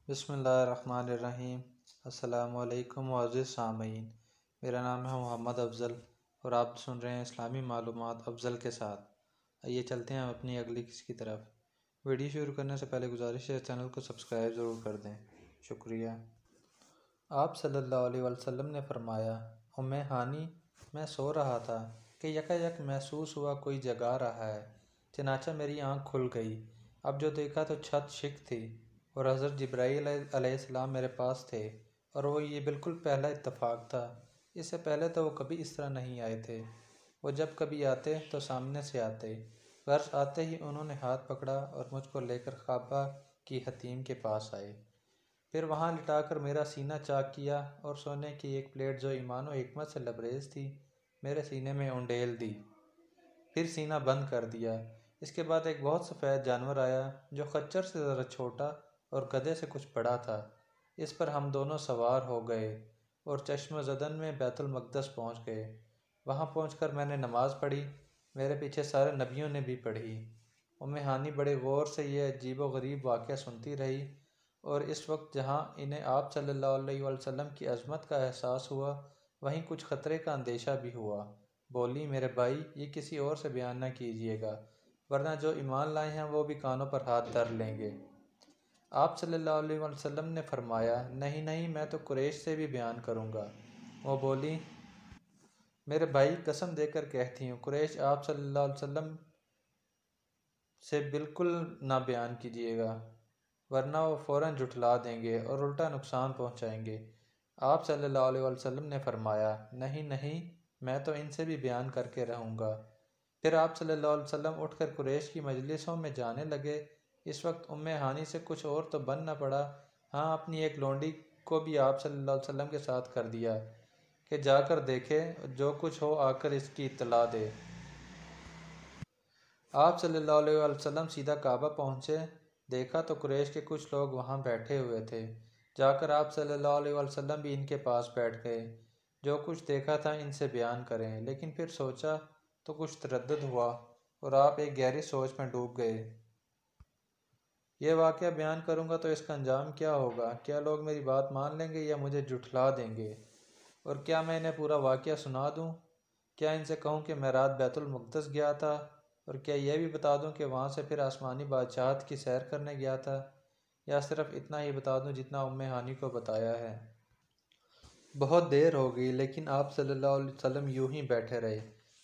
بسم اللہ الرحمن الرحیم۔ السلام علیکم معزز سامعین، میرا نام ہے محمد افضل اور آپ سن رہے ہیں اسلامی معلومات افضل کے ساتھ۔ آئیے چلتے ہیں اپنی اگلی کس کی طرف۔ ویڈیو شروع کرنے سے پہلے گزارش ہے چینل کو سبسکرائب ضرور کر دیں، شکریہ۔ آپ صلی اللہ علیہ وسلم نے فرمایا، ام ہانی، میں سو رہا تھا کہ یکایک محسوس ہوا کوئی جگا رہا ہے، چنانچہ میری آنکھ کھل گئی۔ اب جو دیکھا تو چھت شک تھی اور حضرت جبرائیل علیہ السلام میرے پاس تھے، اور وہ یہ بالکل پہلا اتفاق تھا۔ اس سے پہلے تو وہ کبھی اس طرح نہیں آئے تھے۔ وہ جب کبھی آتے تو سامنے سے آتے، غرض آتے ہی انہوں نے ہاتھ پکڑا اور مجھ کو لے کر کعبہ کی حتیم کے پاس آئے، پھر وہاں لٹا کر میرا سینہ چاک کیا اور سونے کی ایک پلیٹ جو ایمان و حکمت سے لبریز تھی میرے سینے میں انڈیل دی، پھر سینہ بند کر دیا۔ اس کے بعد ایک بہت سفید جانور آیا جو خچر سے ذرا چھوٹا اور گدھے سے کچھ بڑا تھا۔ اس پر ہم دونوں سوار ہو گئے اور چشم زدن میں بیت المقدس پہنچ گئے۔ وہاں پہنچ کر میں نے نماز پڑھی، میرے پیچھے سارے نبیوں نے بھی پڑھی۔ ام ہانی بڑے غور سے یہ عجیب و غریب واقعہ سنتی رہی، اور اس وقت جہاں انہیں آپ صلی اللہ علیہ وسلم کی عظمت کا احساس ہوا، وہیں کچھ خطرے کا اندیشہ بھی ہوا۔ بولی، میرے بھائی، یہ کسی اور سے بیان نہ کیجیے گا، ورنہ جو ایمان لائے ہیں وہ بھی کانوں پر ہاتھ دھر لیں گے۔ آپ صلی اللہ علیہ وسلم نے فرمایا، نہیں نہیں، میں تو قریش سے بھی بیان کروں گا۔ وہ بولی، میرے بھائی، قسم دے کر کہتی ہوں، قریش آپ صلی اللہ علیہ وسلم سے بالکل نہ بیان کیجیے گا، ورنہ وہ فوراً جھٹلا دیں گے اور الٹا نقصان پہنچائیں گے۔ آپ صلی اللہ علیہ وسلم نے فرمایا، نہیں نہیں، میں تو ان سے بھی بیان کر کے رہوں گا۔ پھر آپ صلی اللہ علیہ وسلم اٹھ کر قریش کی مجلسوں میں جانے لگے۔ اس وقت ام ہانی سے کچھ اور تو بن نہ پڑا، ہاں اپنی ایک لونڈی کو بھی آپ صلی اللہ علیہ وسلم کے ساتھ کر دیا کہ جا کر دیکھے، جو کچھ ہو آ کر اس کی اطلاع دے۔ آپ صلی اللہ علیہ وسلم سیدھا کعبہ پہنچے، دیکھا تو قریش کے کچھ لوگ وہاں بیٹھے ہوئے تھے۔ جا کر آپ صلی اللہ علیہ وسلم بھی ان کے پاس بیٹھ گئے، جو کچھ دیکھا تھا ان سے بیان کریں، لیکن پھر سوچا تو کچھ تردد ہوا اور آپ ایک گہری سوچ میں ڈوب گئے۔ یہ واقعہ بیان کروں گا تو اس کا انجام کیا ہوگا؟ کیا لوگ میری بات مان لیں گے یا مجھے جھٹلا دیں گے؟ اور کیا میں انہیں پورا واقعہ سنا دوں؟ کیا ان سے کہوں کہ میں رات بیت المقدس گیا تھا؟ اور کیا یہ بھی بتا دوں کہ وہاں سے پھر آسمانی بادشاہت کی سیر کرنے گیا تھا؟ یا صرف اتنا ہی بتا دوں جتنا ام ہانی کو بتایا ہے؟ بہت دیر ہو گئی، لیکن آپ صلی اللہ علیہ وسلم یوں ہی بیٹھے رہے۔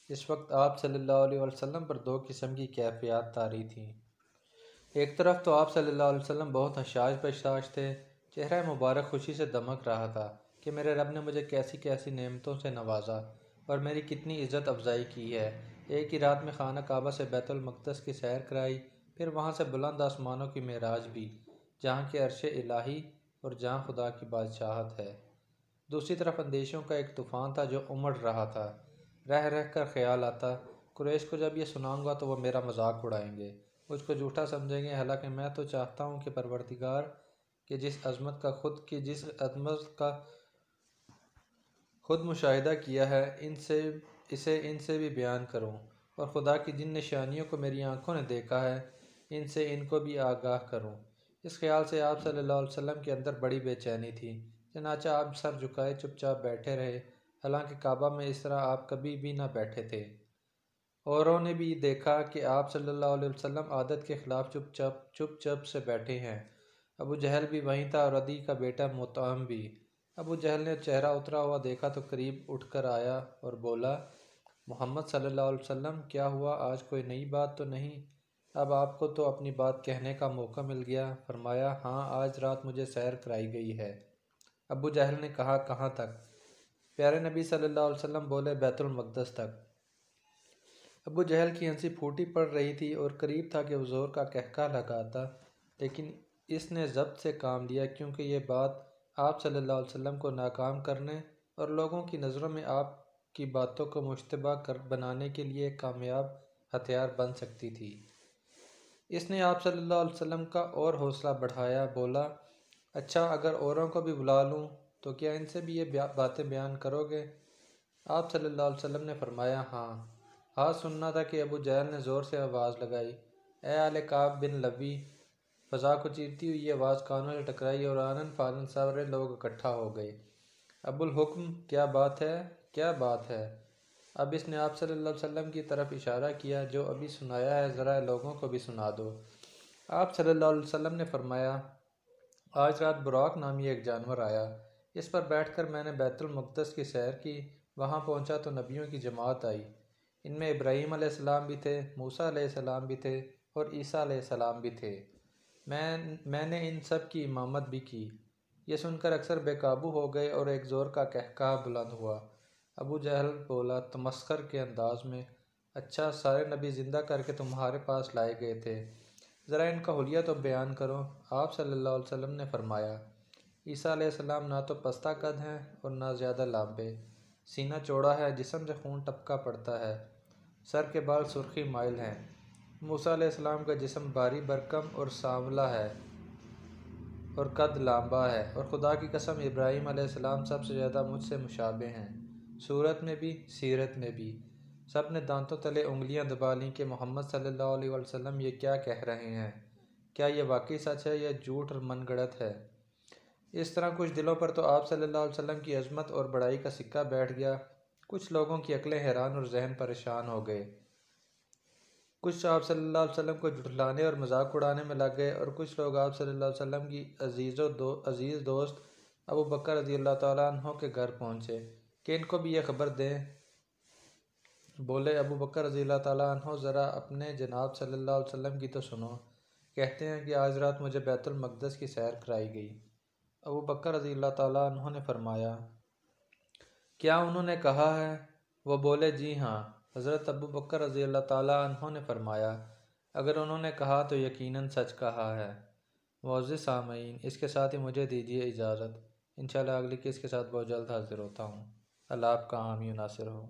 اس وقت آپ صلی اللہ علیہ وسلم پر دو قسم کی کیفیات طاری تھیں۔ ایک طرف تو آپ صلی اللہ علیہ وسلم بہت حشاش بشاش تھے، چہرہ مبارک خوشی سے دمک رہا تھا کہ میرے رب نے مجھے کیسی کیسی نعمتوں سے نوازا اور میری کتنی عزت افزائی کی ہے۔ ایک ہی رات میں خانہ کعبہ سے بیت المقدس کی سیر کرائی، پھر وہاں سے بلند آسمانوں کی معراج بھی، جہاں کے عرش الہی اور جہاں خدا کی بادشاہت ہے۔ دوسری طرف اندیشوں کا ایک طوفان تھا جو امڑ رہا تھا۔ رہ رہ کر خیال آتا، قریش کو جب یہ سناؤں گا تو وہ میرا مذاق اڑائیں گے، مجھ کو جھوٹا سمجھیں گے، حالانکہ میں تو چاہتا ہوں کہ پروردگار کہ جس عظمت کا خود مشاہدہ کیا ہے، اسے ان سے بھی بیان کروں، اور خدا کی جن نشانیوں کو میری آنکھوں نے دیکھا ہے، ان سے ان کو بھی آگاہ کروں۔ اس خیال سے آپ صلی اللہ علیہ وسلم کے اندر بڑی بے چینی تھی، چنانچہ آپ سر جھکائے چپ چاپ بیٹھے رہے، حالانکہ کعبہ میں اس طرح آپ کبھی بھی نہ بیٹھے تھے۔ اوروں نے بھی دیکھا کہ آپ صلی اللہ علیہ وسلم عادت کے خلاف چپ چپ سے بیٹھے ہیں۔ ابو جہل بھی وہیں تھا اور عدی کا بیٹا مطعم بھی۔ ابو جہل نے چہرہ اترا ہوا دیکھا تو قریب اٹھ کر آیا اور بولا، محمد صلی اللہ علیہ وسلم، کیا ہوا؟ آج کوئی نئی بات تو نہیں؟ اب آپ کو تو اپنی بات کہنے کا موقع مل گیا۔ فرمایا، ہاں، آج رات مجھے سیر کرائی گئی ہے۔ ابو جہل نے کہا، کہاں تک؟ پیارے نبی صلی اللہ علیہ وسلم بولے، بیت المقدس تک۔ ابو جہل کی ہنسی پھوٹی پڑ رہی تھی اور قریب تھا کہ وہ زور کا قہقہہ لگاتا، لیکن اس نے ضبط سے کام لیا، کیونکہ یہ بات آپ صلی اللہ علیہ وسلم کو ناکام کرنے اور لوگوں کی نظروں میں آپ کی باتوں کو مشتبہ بنانے کے لیے ایک کامیاب ہتھیار بن سکتی تھی۔ اس نے آپ صلی اللہ علیہ وسلم کا اور حوصلہ بڑھایا، بولا، اچھا، اگر اوروں کو بھی بلا لوں تو کیا ان سے بھی یہ باتیں بیان کرو گے؟ آپ صلی اللہ علیہ وسلم نے فرمایا، ہاں۔ ہاتھ سننا تھا کہ ابو جہل نے زور سے آواز لگائی، اے آل کعب بن لبی، فضا کو چیرتی ہوئی یہ آواز کانوں سے ٹکرائی اور آنن فانن سارے لوگ اکٹھا ہو گئے۔ ابو الحکم، کیا بات ہے؟ کیا بات ہے؟ اب اس نے آپ صلی اللہ علیہ وسلم کی طرف اشارہ کیا، جو ابھی سنایا ہے ذرا لوگوں کو بھی سنا دو۔ آپ صلی اللہ علیہ وسلم نے فرمایا، آج رات براق نامی ایک جانور آیا، اس پر بیٹھ کر میں نے بیت المقدس کی سیر کی، وہاں پہنچا تو نبیوں کی جماعت آئی، ان میں ابراہیم علیہ السلام بھی تھے، موسیٰ علیہ السلام بھی تھے اور عیسیٰ علیہ السلام بھی تھے۔ میں نے ان سب کی امامت بھی کی۔ یہ سن کر اکثر بے قابو ہو گئے اور ایک زور کا قہقہہ بلند ہوا۔ ابو جہل بولا تمسخر کے انداز میں، اچھا سارے نبی زندہ کر کے تمہارے پاس لائے گئے تھے، ذرا ان کا حلیہ تو بیان کرو۔ آپ صلی اللہ علیہ وسلم نے فرمایا، عیسیٰ علیہ السلام نہ تو پستہ قد ہیں اور نہ زیادہ لامبے، سینہ چوڑا ہے، جسم سے خون ٹپکا پڑتا ہے، سر کے بال سرخی مائل ہیں۔ موسیٰ علیہ السلام کا جسم بھاری بھرکم اور سانولا ہے اور قد لامبا ہے، اور خدا کی قسم ابراہیم علیہ السلام سب سے زیادہ مجھ سے مشابہ ہیں، صورت میں بھی سیرت میں بھی۔ سب نے دانتوں تلے انگلیاں دبا لیں کہ محمد صلی اللہ علیہ وسلم یہ کیا کہہ رہے ہیں، کیا یہ واقعی سچ ہے یا جھوٹ اور من گڑت ہے؟ اس طرح کچھ دلوں پر تو آپ صلی اللہ علیہ وسلم کی عظمت اور بڑائی کا سکہ بیٹھ گیا، کچھ لوگوں کی عقلیں حیران اور ذہن پریشان ہو گئے، کچھ آپ صلی اللہ علیہ وسلم کو جھٹلانے اور مذاق اڑانے میں لگ گئے، اور کچھ لوگ آپ صلی اللہ علیہ وسلم کی عزیز دوست ابو بکر رضی اللہ تعالیٰ عنہ کے گھر پہنچے کہ ان کو بھی یہ خبر دیں۔ بولے، ابو بکر رضی اللہ تعالیٰ عنہ ذرا اپنے جناب صلی اللہ علیہ وسلم کی تو سنو، کہتے ہیں کہ آج رات مجھے بیت المقدس کی سیر کرائی گئی۔ ابو بکر رضی اللہ تعالیٰ عنہ نے فرمایا، کیا انہوں نے کہا ہے؟ وہ بولے، جی ہاں۔ حضرت ابو بکر رضی اللہ تعالیٰ عنہ نے فرمایا، اگر انہوں نے کہا تو یقیناً سچ کہا ہے۔ معزز سامعین، اس کے ساتھ ہی مجھے دیجیے اجازت، انشاءاللہ اگلی قسط کے ساتھ بہت جلد حاضر ہوتا ہوں۔ اللہ آپ کا حامی و ناصر ہو۔